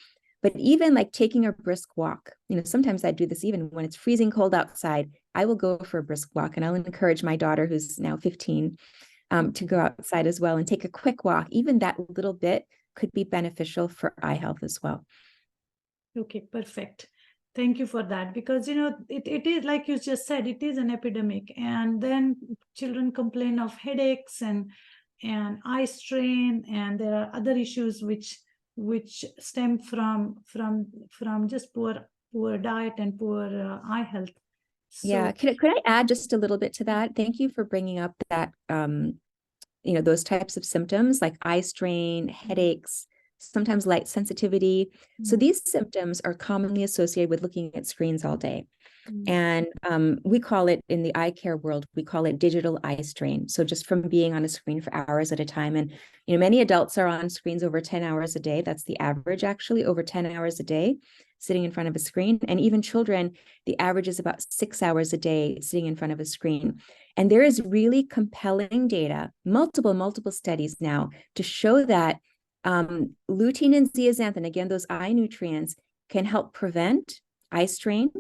but even like taking a brisk walk, sometimes I do this even when it's freezing cold outside. I will go for a brisk walk, and I'll encourage my daughter, who's now 15, to go outside as well and take a quick walk. Even that little bit could be beneficial for eye health as well. Okay, perfect. Thank you for that, because it is like you just said, it is an epidemic, and then children complain of headaches and eye strain, and there are other issues which stem from just poor diet and poor eye health. Yeah, So could I add just a little bit to that? Thank you for bringing up that those types of symptoms like eye strain, headaches, sometimes light sensitivity. So these symptoms are commonly associated with looking at screens all day. And we call it, in the eye care world, we call it digital eye strain. So just from being on a screen for hours at a time. And many adults are on screens over 10 hours a day. That's the average, actually, over 10 hours a day sitting in front of a screen. And even children, the average is about 6 hours a day sitting in front of a screen. And there is really compelling data, multiple studies now, to show that lutein and zeaxanthin, again, those eye nutrients, can help prevent eye strain,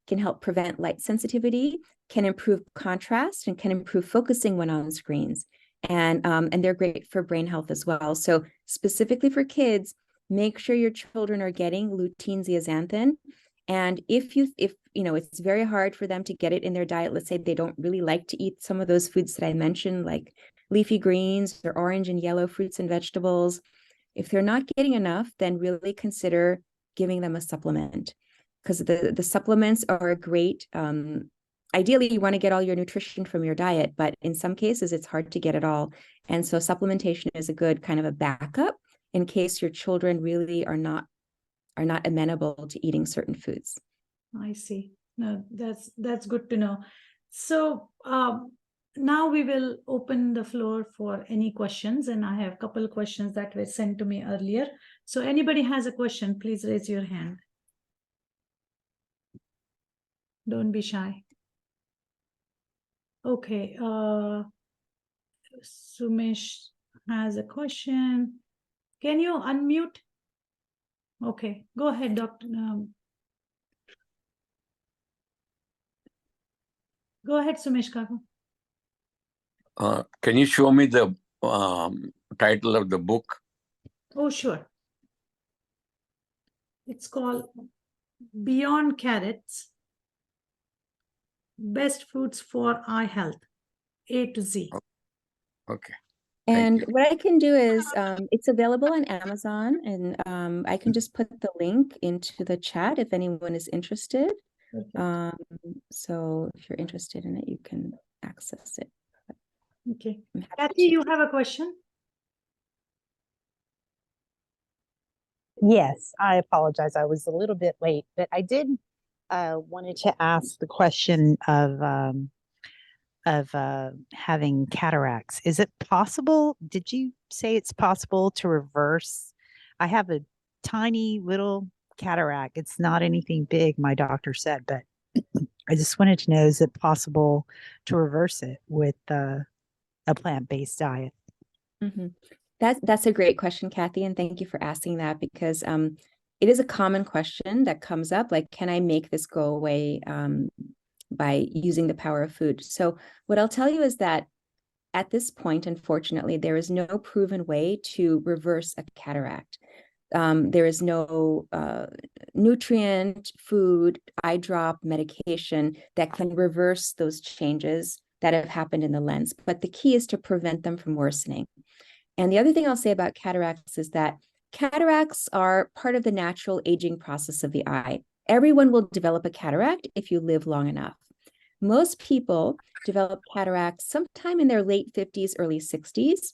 can help prevent light sensitivity, can improve contrast, and can improve focusing when on screens. And they're great for brain health as well. So specifically for kids, make sure your children are getting lutein, zeaxanthin. And if it's very hard for them to get it in their diet, let's say they don't really like to eat some of those foods that I mentioned, like leafy greens or orange and yellow fruits and vegetables. If they're not getting enough, then really consider giving them a supplement, because the supplements are a great, ideally you want to get all your nutrition from your diet, but in some cases it's hard to get it all. And so supplementation is a good kind of a backup in case your children really are not amenable to eating certain foods. I see. No, that's good to know. So now we will open the floor for any questions, and I have a couple of questions that were sent to me earlier. So anybody has a question, please raise your hand. Don't be shy. Okay, Sumesh has a question. Can you unmute? Okay, go ahead, Doctor. Go ahead, Sumesh Kaku. Can you show me the title of the book? Oh, sure. It's called Beyond Carrots, Best Foods for Eye Health, A to Z. Okay. And what I can do is, it's available on Amazon, and I can just put the link into the chat if anyone is interested. So if you're interested in it, you can access it. Okay. Kathy, you have a question? Yes, I apologize. I was a little bit late, but I did wanted to ask the question of having cataracts. Is it possible? Did you say it's possible to reverse? I have a tiny little cataract. It's not anything big, my doctor said, but I just wanted to know, is it possible to reverse it with a plant-based diet? Mm-hmm. That's a great question, Kathy, and thank you for asking that, because it is a common question that comes up, like, can I make this go away by using the power of food? So what I'll tell you is that at this point, unfortunately, there is no proven way to reverse a cataract. There is no nutrient, food, eye drop, medication that can reverse those changes that have happened in the lens. But the key is to prevent them from worsening. And the other thing I'll say about cataracts is that cataracts are part of the natural aging process of the eye. Everyone will develop a cataract if you live long enough. Most people develop cataracts sometime in their late 50s, early 60s.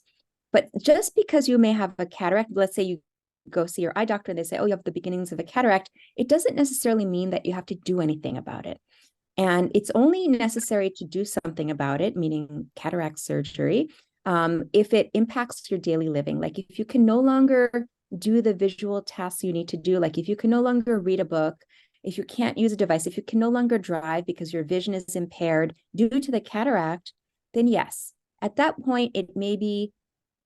But just because you may have a cataract, let's say you go see your eye doctor and they say, oh, you have the beginnings of a cataract, it doesn't necessarily mean that you have to do anything about it. And it's only necessary to do something about it, meaning cataract surgery, if it impacts your daily living. Like if you can no longer do the visual tasks you need to do, like if you can no longer read a book, if you can't use a device, if you can no longer drive because your vision is impaired due to the cataract, then yes, at that point, it may be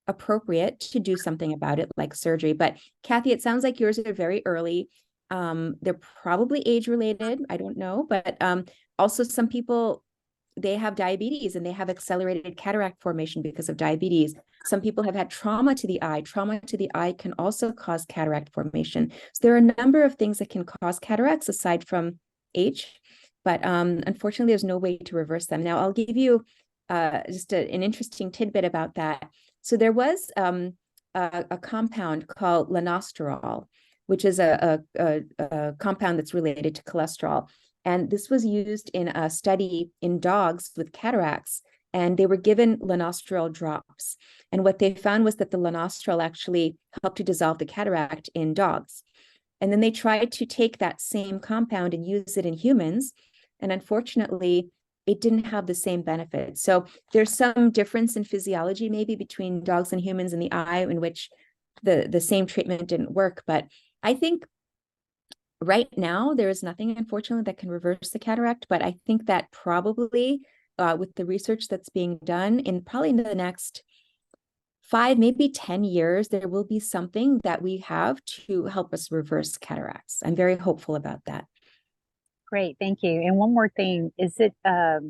appropriate to do something about it, like surgery. But Kathy, it sounds like yours are very early. They're probably age related. I don't know, but also some people they have diabetes and they have accelerated cataract formation because of diabetes. Some people have had trauma to the eye. Trauma to the eye can also cause cataract formation. So there are a number of things that can cause cataracts aside from age, but unfortunately, there's no way to reverse them. Now, I'll give you just an interesting tidbit about that. So there was a compound called lanosterol, which is a compound that's related to cholesterol. And this was used in a study in dogs with cataracts, and they were given lanosterol drops. And what they found was that the lanosterol actually helped to dissolve the cataract in dogs. And then they tried to take that same compound and use it in humans. And unfortunately, it didn't have the same benefit. So there's some difference in physiology maybe between dogs and humans in the eye in which the same treatment didn't work. But I think right now, there is nothing, unfortunately, that can reverse the cataract, but I think that probably with the research that's being done probably in the next 5, maybe 10 years, there will be something that we have to help us reverse cataracts. I'm very hopeful about that. Great, thank you. And one more thing, is it, do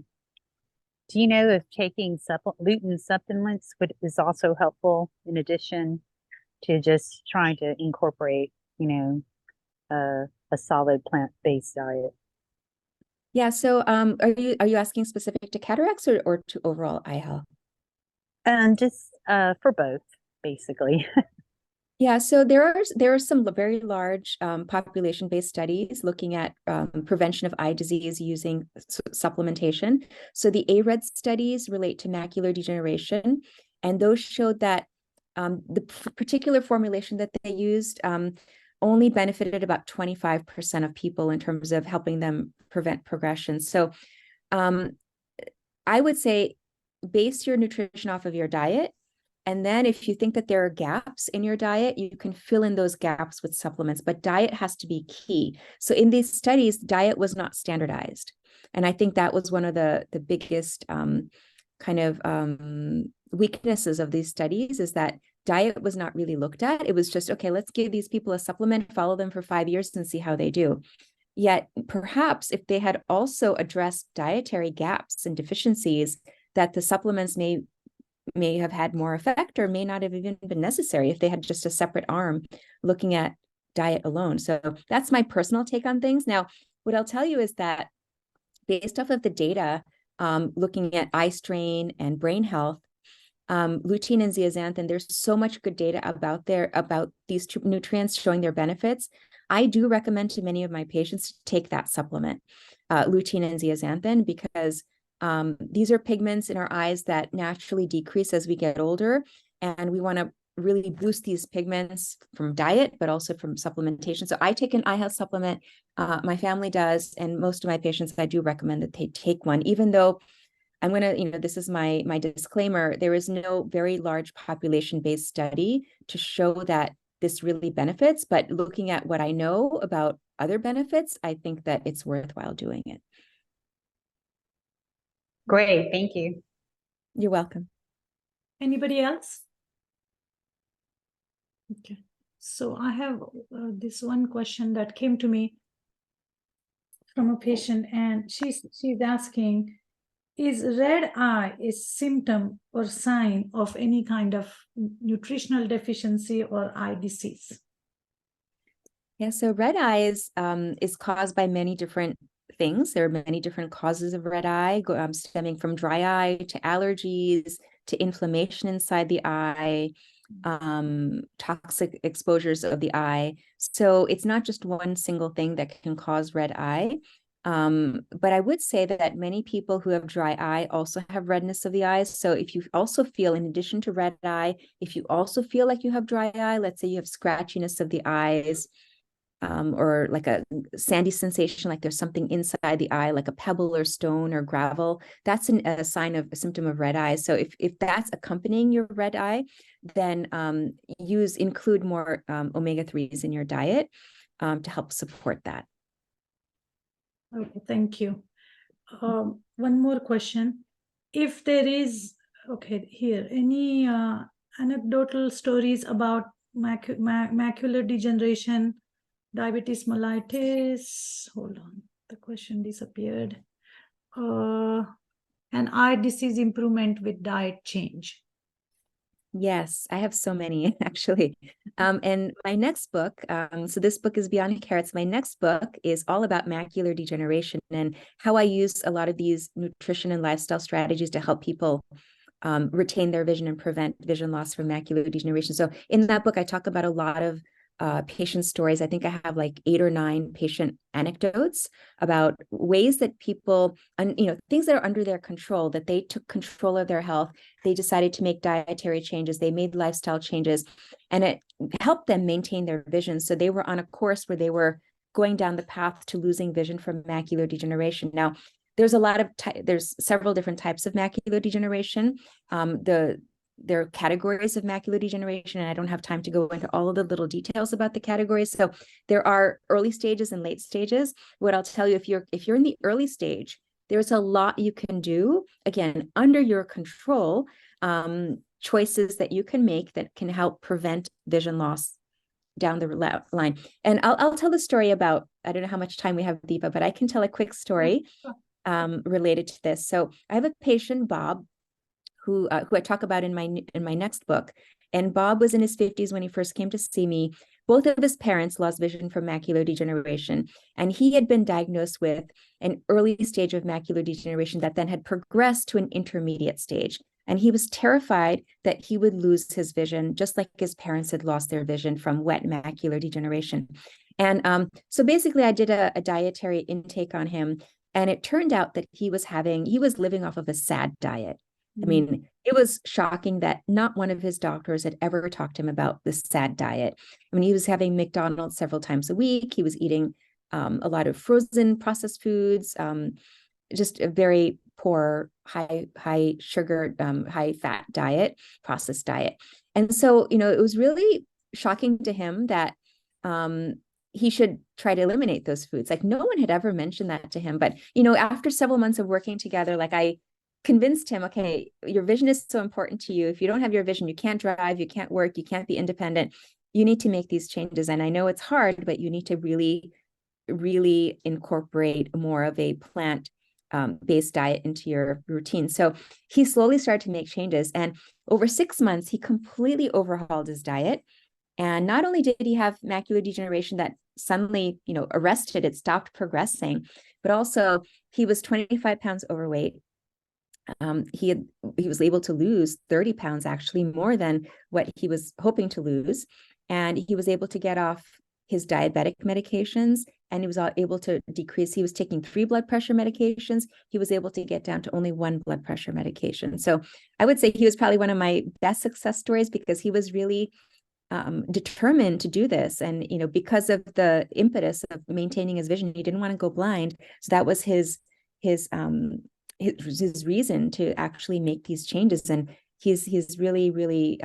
you know if taking gluten supplements is also helpful in addition to just trying to incorporate, a solid plant-based diet? Yeah, so are you asking specific to cataracts or to overall eye health? Just for both, basically. Yeah, so there are some very large population-based studies looking at prevention of eye disease using supplementation. So the ARED studies relate to macular degeneration, and those showed that the particular formulation that they used only benefited about 25% of people in terms of helping them prevent progression. So I would say base your nutrition off of your diet. And then if you think that there are gaps in your diet, you can fill in those gaps with supplements, but diet has to be key. So in these studies, diet was not standardized. And I think that was one of the biggest weaknesses of these studies, is that diet was not really looked at. It was just, okay, let's give these people a supplement, follow them for 5 years and see how they do. Yet perhaps if they had also addressed dietary gaps and deficiencies, that the supplements may have had more effect or may not have even been necessary if they had just a separate arm looking at diet alone. So that's my personal take on things. Now, what I'll tell you is that based off of the data, looking at eye strain and brain health, lutein and zeaxanthin, there's so much good data about these two nutrients showing their benefits. I do recommend to many of my patients to take that supplement, lutein and zeaxanthin, because these are pigments in our eyes that naturally decrease as we get older, and we want to really boost these pigments from diet, but also from supplementation. So I take an eye health supplement, my family does, and most of my patients, I do recommend that they take one, even though I'm going to, this is my disclaimer, there is no very large population-based study to show that this really benefits, but looking at what I know about other benefits, I think that it's worthwhile doing it. Great, thank you. You're welcome. Anybody else? Okay, so I have this one question that came to me from a patient, and she's asking, is red eye a symptom or sign of any kind of nutritional deficiency or eye disease? Yeah, so red eye is caused by many different things. There are many different causes of red eye, stemming from dry eye to allergies to inflammation inside the eye, toxic exposures of the eye. So it's not just one single thing that can cause red eye. But I would say that many people who have dry eye also have redness of the eyes. So if you also feel, in addition to red eye, if you also feel like you have dry eye, let's say you have scratchiness of the eyes, or like a sandy sensation, like there's something inside the eye, like a pebble or stone or gravel, that's a sign of a symptom of red eye. So if that's accompanying your red eye, then include more omega-3s in your diet to help support that. Okay, thank you. One more question. If there is, any anecdotal stories about macular degeneration, diabetes mellitus? Hold on, the question disappeared. and eye disease improvement with diet change? Yes, I have so many actually. And my next book, so this book is Beyond Carrots. My next book is all about macular degeneration and how I use a lot of these nutrition and lifestyle strategies to help people retain their vision and prevent vision loss from macular degeneration. So in that book, I talk about a lot of patient stories. I think I have like 8 or 9 patient anecdotes about ways that people, things that are under their control, that they took control of their health. They decided to make dietary changes. They made lifestyle changes, and it helped them maintain their vision. So they were on a course where they were going down the path to losing vision from macular degeneration. Now, there's a lot of there's several different types of macular degeneration. There are categories of macular degeneration, and I don't have time to go into all of the little details about the categories. So there are early stages and late stages. What I'll tell you, if you're in the early stage, there's a lot you can do, again, under your control, choices that you can make that can help prevent vision loss down the line. And I'll tell the story about, I don't know how much time we have, Deepa, but I can tell a quick story related to this. So I have a patient, Bob, who I talk about in my next book. And Bob was in his 50s when he first came to see me. Both of his parents lost vision from macular degeneration, and he had been diagnosed with an early stage of macular degeneration that then had progressed to an intermediate stage. And he was terrified that he would lose his vision, just like his parents had lost their vision from wet macular degeneration. And so basically, I did a dietary intake on him, and it turned out that he was living off of a SAD diet. I mean, it was shocking that not one of his doctors had ever talked to him about the SAD diet. I mean, he was having McDonald's several times a week. He was eating a lot of frozen processed foods, just a very poor, high sugar, high fat diet, processed diet. And so, it was really shocking to him that he should try to eliminate those foods. Like, no one had ever mentioned that to him. But, after several months of working together, like, I convinced him, okay, your vision is so important to you. If you don't have your vision, you can't drive, you can't work, you can't be independent. You need to make these changes. And I know it's hard, but you need to really, really incorporate more of a plant-based diet into your routine. So he slowly started to make changes. And over 6 months, he completely overhauled his diet. And not only did he have macular degeneration that suddenly, arrested, it stopped progressing, but also he was 25 pounds overweight. He was able to lose 30 pounds, actually more than what he was hoping to lose. And he was able to get off his diabetic medications, and he was able to decrease. He was taking 3 blood pressure medications. He was able to get down to only 1 blood pressure medication. So I would say he was probably one of my best success stories, because he was really determined to do this. And, because of the impetus of maintaining his vision, he didn't want to go blind. So that was his reason to actually make these changes. And he's really, really,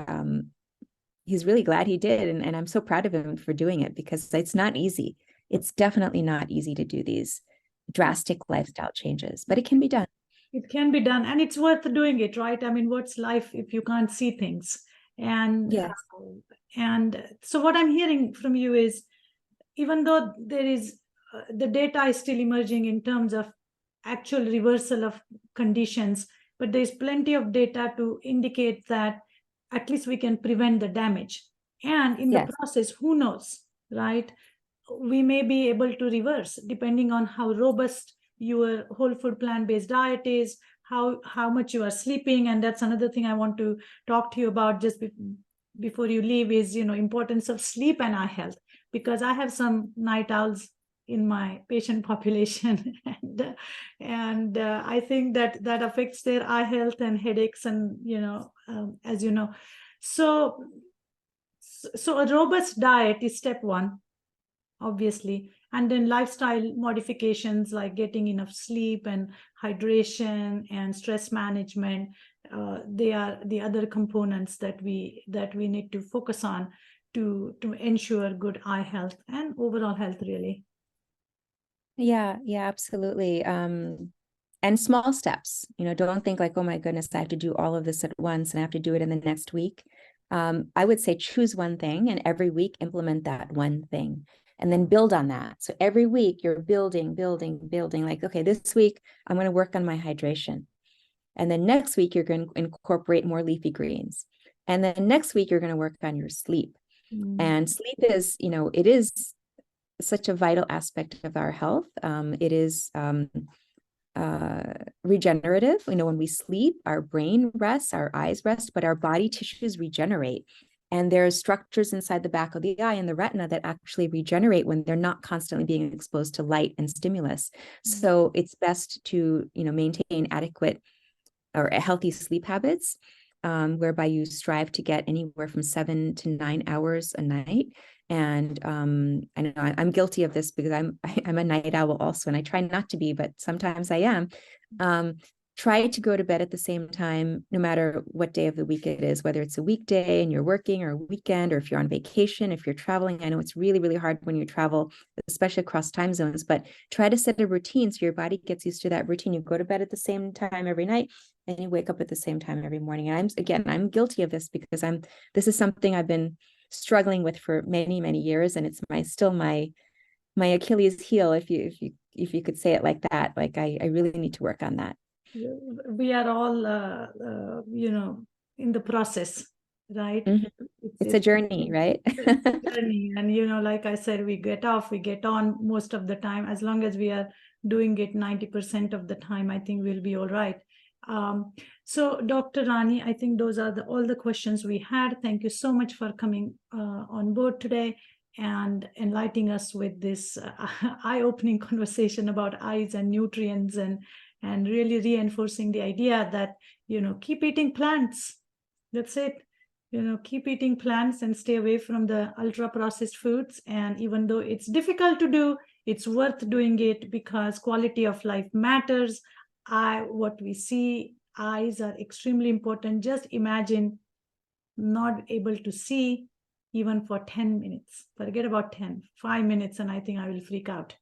he's really glad he did. And I'm so proud of him for doing it, because it's not easy. It's definitely not easy to do these drastic lifestyle changes, but it can be done. It can be done, and it's worth doing it, right? I mean, what's life if you can't see things? And Yes. And so what I'm hearing from you is, even though there is the data is still emerging in terms of actual reversal of conditions, but there's plenty of data to indicate that at least we can prevent the damage. And in the process, who knows, right? We may be able to reverse, depending on how robust your whole food plant-based diet is, how much you are sleeping. And that's another thing I want to talk to you about just before you leave is, importance of sleep and eye health, because I have some night owls in my patient population, and I think that affects their eye health and headaches, and as you know, so a robust diet is step one, obviously, and then lifestyle modifications like getting enough sleep and hydration and stress management. They are the other components that we need to focus on to ensure good eye health and overall health, really. Yeah, absolutely. And small steps, don't think like, oh my goodness, I have to do all of this at once and I have to do it in the next week. I would say choose one thing, and every week implement that one thing, and then build on that. So every week you're building. Like, okay, this week I'm going to work on my hydration. And then next week, you're going to incorporate more leafy greens. And then next week, you're going to work on your sleep. And sleep is, it is such a vital aspect of our health. It is regenerative. When we sleep, our brain rests, our eyes rest, but our body tissues regenerate. And there's structures inside the back of the eye and the retina that actually regenerate when they're not constantly being exposed to light and stimulus. So it's best to, maintain adequate or healthy sleep habits, whereby you strive to get anywhere from 7 to 9 hours a night. And I know I'm guilty of this because I'm a night owl also, and I try not to be, but sometimes I am. Try to go to bed at the same time, no matter what day of the week it is, whether it's a weekday and you're working, or a weekend, or if you're on vacation, if you're traveling. I know it's really, really hard when you travel, especially across time zones, but try to set a routine so your body gets used to that routine. You go to bed at the same time every night and you wake up at the same time every morning. And I'm guilty of this because this is something I've been struggling with for many, many years. And it's still my Achilles heel, if you could say it like that. Like I really need to work on that. We are all, in the process, right? It's a journey, right? It's a journey. And, like I said, we get off, we get on most of the time. As long as we are doing it 90% of the time, I think we'll be all right. So Dr. Rani, I think those are all the questions we had. Thank you so much for coming on board today and enlightening us with this eye-opening conversation about eyes and nutrients, and really reinforcing the idea that, keep eating plants. That's it. Keep eating plants and stay away from the ultra-processed foods. And even though it's difficult to do, it's worth doing it because quality of life matters. What we see, eyes are extremely important. Just imagine not able to see even for 10 minutes. Forget about 5 minutes, and I think I will freak out.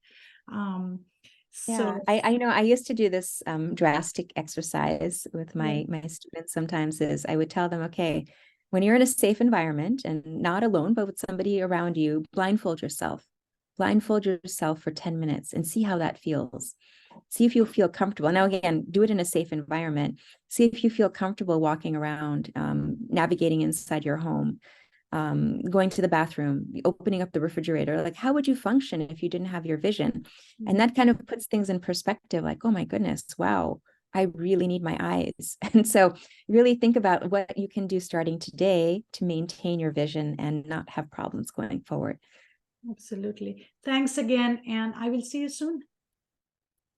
Yeah, I know I used to do this drastic exercise with my students sometimes. Is I would tell them, okay, when you're in a safe environment and not alone, but with somebody around you, blindfold yourself for 10 minutes and see how that feels. See if you feel comfortable. Now, again, do it in a safe environment. See if you feel comfortable walking around, navigating inside your home, going to the bathroom, opening up the refrigerator. Like, how would you function if you didn't have your vision? And that kind of puts things in perspective, like, oh my goodness, wow, I really need my eyes. And so really think about what you can do starting today to maintain your vision and not have problems going forward. Absolutely. Thanks again, and I will see you soon.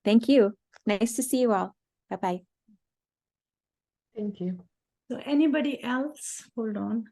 Thank you. Nice to see you all. Bye-bye. Thank you. So anybody else? Hold on.